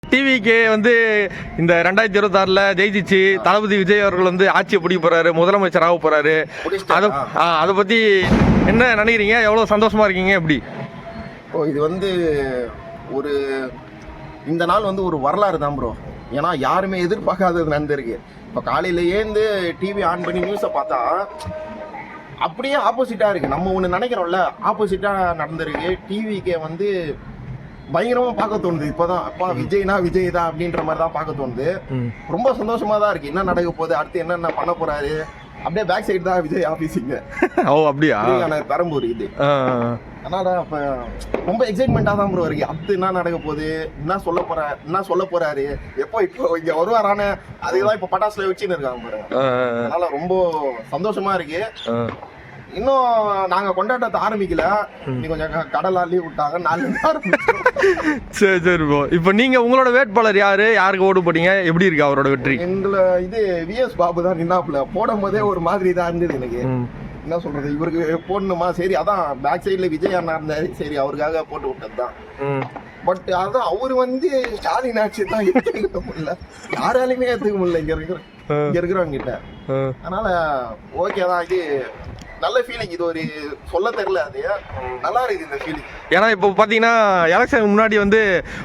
டிவிக்கு வந்து இந்த 2026 ஜெயிச்சிச்சு தளபதி விஜய் அவர்கள் வந்து ஆட்சியை பிடிக்க போறாரு, முதலமைச்சர் ஆக போறாரு. அதை பத்தி என்ன நினைக்கிறீங்க? எவ்வளவு சந்தோஷமா இருக்கீங்க? எப்படி இது வந்து ஒரு இந்த நாள் வந்து ஒரு வரலாறு தான் ப்ரோ. ஏன்னா யாருமே எதிர்பார்க்காதது நடந்திருக்கு. இப்போ காலையிலேருந்து டிவி ஆன் பண்ணி நியூஸை பார்த்தா அப்படியே ஆப்போசிட்டாக இருக்குது. நம்ம ஒன்று நினைக்கிறோம்ல, ஆப்போசிட்டாக நடந்திருக்கு. டிவிக்கே வந்து பயங்கரமாக பார்க்க தோணுது. இப்போதான் அப்பா விஜய்னா விஜய் தான் அப்படின்ற மாதிரி தான் பார்க்க தோணுது. ரொம்ப சந்தோஷமா தான் இருக்கு. என்ன நடக்க போகுது, அடுத்து என்னென்ன பண்ண போறாரு. அப்படியே பேக் சைடு தான் விஜய் ஆஃபீஸுங்க. ஓ அப்படியா? பெரம்பூர் இது. அதனால இப்போ ரொம்ப எக்ஸைட்மெண்ட்டாக தான் ப்ரோ இருக்கு. அடுத்து என்ன நடக்க போகுது, என்ன சொல்ல போறாரு, இப்போ இங்கே வருவாரான அதுதான் இப்போ பட்டாசுல வச்சுன்னு இருக்காங்க பாருங்க. அதனால ரொம்ப சந்தோஷமா இருக்கு. இன்னும் நாங்க கொண்டாட்டத்தை ஆரம்பிக்கல. நீ கொஞ்சம் கடலா லீவ் விட்டாங்க, 4 ஆரம்பிச்சோம். சரி சரி ப்ரோ. இப்போ நீங்க உங்களோட வேட்பாளர் யாருக்கு ஓட்டு போட்டீங்க? எப்படி இருக்கு அவரோட வெற்றி? எங்களை விஎஸ் பாபு தான் நின்னாப்புல. போடும் போதே ஒரு மாதிரி தான் இருந்தது எனக்கு. என்ன சொல்றது, இவருக்கு போடணுமா, சரி அதான் பேக் சைட்ல விஜய் அண்ணா இருந்தாரு, சரி அவருக்காக போட்டு விட்டது தான். பட் அதான் அவரு வந்து ஸ்டாலின் ஆட்சி தான் எடுத்துக்க முடியல, யாராலையுமே எடுத்துக்க முடியல இங்க இருக்கிறவங்க கிட்ட. அதனால ஓகே தான், இது நல்ல ஃபீலிங். இது ஒரு சொல்ல தெரியல, அது நல்லா இருக்குது இந்த ஃபீலிங். ஏன்னா இப்போ பார்த்தீங்கன்னா எலெக்ஷன் முன்னாடி வந்து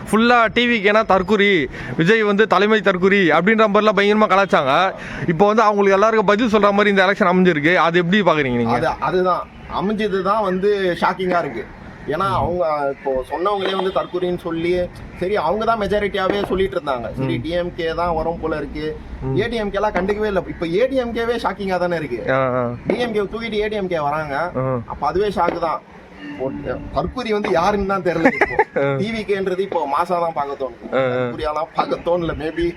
ஃபுல்லாக டிவிக்கு ஏன்னா தற்கொலை, விஜய் வந்து தலைமை தற்கொலை அப்படின்ற மாதிரிலாம் பயங்கரமாக கலாச்சாங்க. இப்போ வந்து அவங்களுக்கு எல்லாருக்கும் பதில் சொல்கிற மாதிரி இந்த எலெக்ஷன் அமைஞ்சிருக்கு. அது எப்படி பார்க்குறீங்க நீங்கள்? அதுதான் அமைஞ்சது தான் வந்து ஷாக்கிங்காக இருக்குது. ஏன்னா அவங்க இப்போ சொன்னவங்களே வந்து தற்கொலைன்னு சொல்லி, சரி அவங்க தான் மெஜாரிட்டியாவே சொல்லிட்டு இருந்தாங்க, சரி டிஎம்கே தான் வரும் போல இருக்கு. ஏடிஎம்கே எல்லாம் கண்டுக்கவே இல்லை. இப்போ ஏடிஎம்கேவே ஷாக்கிங்கா தானே இருக்கு. டிஎம்கே தூக்கிட்டு ஏடிஎம்கே வராங்க, அப்ப அதுவே ஷாக்கு தான். தற்கொலை வந்து யாருன்னு தான் தெரியல. டிவிகேன்றது இப்போ மாசா தான் பார்க்க தோணுது, தற்கொலையெல்லாம் பார்க்க தோணல. மேபி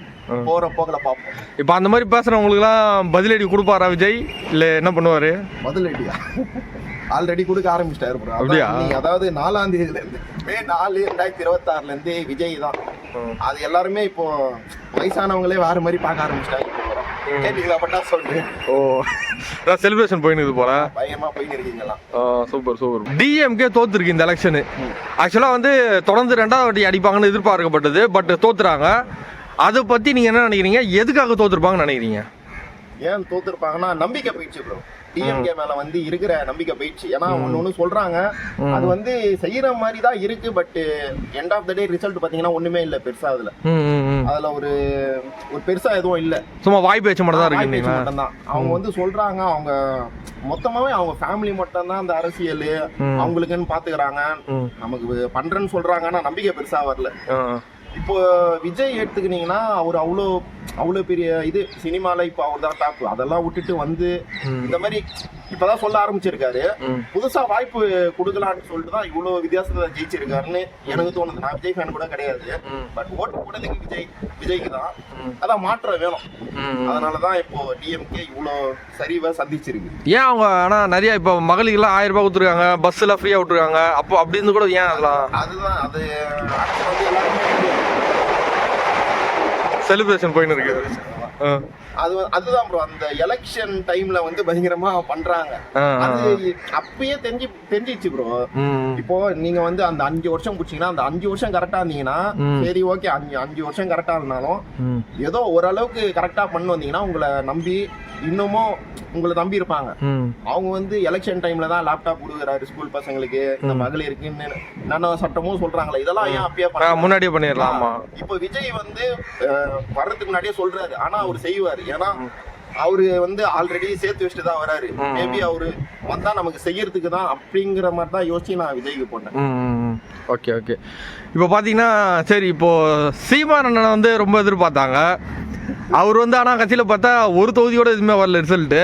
போற போகல பார்ப்போம். இப்போ அந்த மாதிரி பேசுறவங்களுக்குலாம் பதிலடி கொடுப்பாரா விஜய், இல்ல என்ன பண்ணுவாரு? பதிலடியா ஆல்ரெடி கொடுக்க ஆரம்பிச்சிட்டாரு ப்ரோ. அதாவது 4ஆம் தேதியில இருந்து மே 4, 2026 இருந்து விஜய் தான். அது எல்லாருமே இப்போ வயசானவங்களே வேற மாதிரி பார்க்க ஆரம்பிச்சிட்டாங்க. கேட்டீங்களா பட்டா சொல்றேன். ஓ செலிப்ரேஷன் போயின்னு போல பயமா போயின்னு இருக்கீங்களா? Super super. டிஎம்கே தோத்துருக்கு இந்த எலெக்ஷனு. ஆக்சுவலா வந்து தொடர்ந்து 2வது வாட்டி அடிப்பாங்கன்னு எதிர்பார்க்கப்பட்டது, பட் தோத்துறாங்க. அதை பத்தி நீங்க என்ன நினைக்கிறீங்க? எதுக்காக தோத்துருப்பாங்கன்னு நினைக்கிறீங்க? ஏன் தோத்துருப்பாங்கன்னா நம்பிக்கை போயிடுச்சு ப்ரோ. டிஎம்கே மேல வந்து இருக்கிற நம்பிக்கை போயிடுச்சு. ஏன்னா ஒண்ணு சொல்றாங்க, அது வந்து செய்யற மாதிரி தான் இருக்கு. But end of the day result பாத்தீங்கன்னா ஒண்ணுமே இல்ல பெருசா. அதுல ஒரு பெருசா எதுவும் இல்ல, சும்மா வாய் பேச்சு மட்டும் தான் இருக்கு. மட்டும்தான் அவங்க வந்து சொல்றாங்க. அவங்க மொத்தமாவே அவங்க ஃபேமிலி மட்டும் தான் அந்த அரசியல் அவங்களுக்குன்னு பாத்துக்கிறாங்க. நமக்கு பண்றேன்னு சொல்றாங்க, ஆனா நம்பிக்கை பெருசா வரல. இப்போ விஜய் எடுத்துக்கிட்டீங்கன்னா அவர் அவ்வளோ பெரிய இது சினிமால இப்போ அவர் தான் டாப். அதெல்லாம் விட்டுட்டு வந்து இந்த மாதிரி இப்பதான் சொல்ல ஆரம்பிச்சிருக்காரு. புதுசா வாய்ப்பு கொடுக்கலான்னு சொல்லிட்டு தான் இவ்வளோ வித்தியாசத்தை ஜெயிச்சிருக்காருன்னு எனக்கு தோணுது. நான் விஜய் ஃபேன் கூட கிடையாது, பட் ஓட்டு போடுறதுக்கு விஜய்க்கு தான். அதான் மாற்றம் வேணும். அதனாலதான் இப்போ டிஎம்கே இவ்வளோ சரிவை சந்திச்சிருக்கு. ஏன் அவங்க ஆனா நிறைய இப்போ மகளிர்லாம் 1000 ரூபாய் கொடுத்துருக்காங்க, பஸ் எல்லாம் ஃப்ரீயா விட்டுருக்காங்க. அப்போ அப்படின்னு கூட ஏன் அதுதான் அது வந்து எல்லாருமே செலிப்ரேஷன் போயின்னு இருக்கு. அதுதான் ப்ரோ, அந்த எலெக்ஷன் டைம்ல வந்து பயங்கரமா பண்றாங்க. அது அப்பயே தெரிஞ்சிச்சு ப்ரோ. இப்போ நீங்க வந்து அந்த 5 வருஷம் புடிச்சீங்கன்னா, அந்த 5 வருஷம் கரெக்டா இருந்தீங்கன்னா சரி ஓகே. 5 வருஷம் கரெக்டா இருந்தாலும் ஏதோ ஓரளவுக்கு கரெக்டா பண்ணு வந்தீங்கன்னா உங்களை நம்பி இன்னமும் உங்களை நம்பி இருப்பாங்க. அவங்க வந்து எலெக்ஷன் டைம்ல தான் லேப்டாப் கொடுக்குறாரு ஸ்கூல் பசங்களுக்கு, இந்த மகளிருக்கு என்னென்ன சட்டமும் சொல்றாங்களே, இதெல்லாம் ஏன் அப்பயே முன்னாடியே பண்ணிடலாம். இப்போ விஜய் வந்து வர்றதுக்கு முன்னாடியே சொல்றாரு, ஆனா அவர் செய்வாரு. ஏன்னா அவரு வந்து ஆல்ரெடி சேர்த்து வச்சுட்டு தான் வராரு. மேபி அவரு வந்தா நமக்கு செய்யறதுக்கு தான் அப்படிங்கிற மாதிரி தான் யோசிச்சு நான் விஜய்க்கு போட்டேன். Okay okay. இப்போ பாத்தீங்கன்னா சரி, இப்போ சீமான் அண்ணனை வந்து ரொம்ப எதிர்பார்த்தாங்க. அவர் வந்து ஆனால் கட்சியில் பார்த்தா ஒரு தொகுதியோட எதுவுமே வரல ரிசல்ட்டு.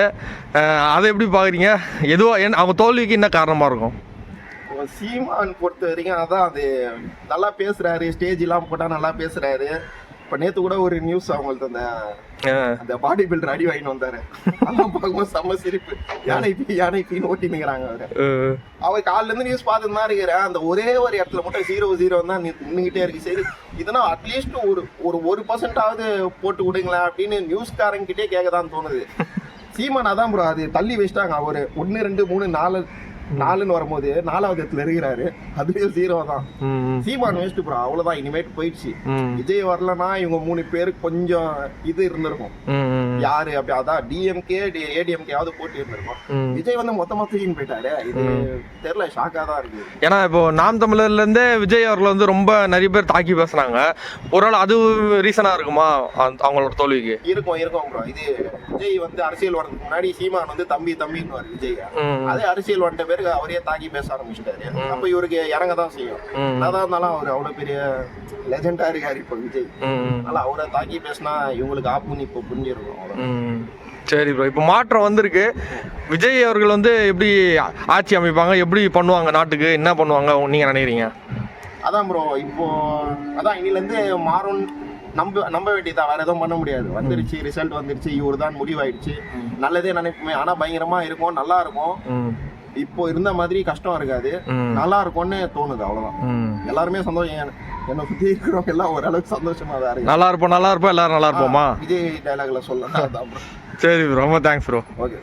அதை எப்படி பார்க்குறீங்க? எதுவாக அவங்க தோல்விக்கு என்ன காரணமாக இருக்கும்? சீமான் பொறுத்த வரைக்கும் அதான், அது நல்லா பேசுறாரு, ஸ்டேஜ்லாம் போட்டால் நல்லா பேசுறாரு. இப்போ நேற்று கூட ஒரு நியூஸ் அவங்களுக்கு அந்த பாடி பில்டர் அடி வாங்கிட்டு வந்தாரு. அதெல்லாம் பார்க்கும்போது செம்ம சிரிப்பு. யானைப்பின்னு ஓட்டினுங்கிறாங்க அவரு. அவர் காலில இருந்து நியூஸ் பார்த்துட்டு தான் இருக்கிறேன். அந்த ஒரே ஒரு இடத்துல மட்டும் 0-0 தான் நின்றுகிட்டே இருக்கு. சரி இதுனா அட்லீஸ்ட் ஒரு 1% போட்டு விடுங்களேன் அப்படின்னு நியூஸ்காரங்க கிட்டே கேட்கதான் தோணுது. சீமான் அதான் ப்ரோ, அது தள்ளி வச்சிட்டாங்க. ஒரு 1, 2, 3, 4 வரும்போது 4வது இடத்துல இருக்கிறாரு. அதுலயும் 0 தான். ம் சீமான் வேஸ்ட் ப்ரோ, அவ்வளவுதான். இனிமேட்டு போயிடுச்சு. ம் விஜய் வரலன்னா இவங்க 3 பேருக்கு கொஞ்சம் இது இருந்திருக்கும். ம் யாரு அப்படி அதான் டிஎம்கே ஏடிஎம்கேயாவது போட்டி இருந்திருக்கும். விஜய் வந்து மொத்தமா தூக்கின்னு போயிட்டாரு. இது தெரியல, ஷாக்கா தான் இருக்கு. ஏன்னா இப்போ நாம் தமிழர்ல இருந்தே விஜய் அவர்களை வந்து ரொம்ப நிறைய பேர் தாக்கி பேசுனாங்க. ஒரு நாள் அது ரீசனா இருக்குமா அவங்களோட தோல்விக்கு? இருக்கும் ப்ரோ. இது விஜய் வந்து அரசியல் வரதுக்கு முன்னாடி சீமான் வந்து தம்பின்னு விஜய். அதே அரசியல் வந்துட்ட பேருக்கு அவரே தாக்கி பேச ஆரம்பிச்சிட்டாரு. அப்ப இவருக்கு இறங்க தான் செய்யும். அதான் இருந்தாலும் அவர் அவ்வளவு பெரிய லெஜெண்டா இருக்காரு இப்ப விஜய். அதனால அவரை தாக்கி பேசினா இவங்களுக்கு ஆப்புன்னு இப்போ புரிஞ்சிருக்கும். சரி ப்ரோ, இப்போ மாற்றம் வந்திருக்கு. விஜய் அவர்கள் வந்து எப்படி ஆட்சி அமைப்பாங்க, எப்படி பண்ணுவாங்க, நாட்டுக்கு என்ன பண்ணுவாங்க நீங்க நினைக்கிறீங்க? அதான் ப்ரோ, இப்போ அதான் இன்னிலேருந்து மாறும் நம்ப வேண்டியதான். வேற எதுவும் பண்ண முடியாது. வந்துருச்சு, ரிசல்ட் வந்துருச்சு, இவரு தான் முடிவாயிடுச்சு. நல்லதே நினைப்புமே. ஆனா பயங்கரமா இருக்கும், நல்லா இருக்கும். இப்போ இருந்த மாதிரி கஷ்டம் இருக்காது, நல்லா இருக்கும்னு தோணுது. அவ்வளவுதான். எல்லாருமே சந்தோஷம். என்னை சுத்தி இருக்கிறவங்க எல்லாம் ஓரளவுக்கு சந்தோஷமா தான் இருக்கு. நல்லா இருப்போம் எல்லாரும் நல்லா இருப்போமா? விஜய் டைலாக்ல சொல்லலாம். சரி ப்ரோ, ரொம்ப தேங்க்ஸ் ப்ரோ. ஓகே.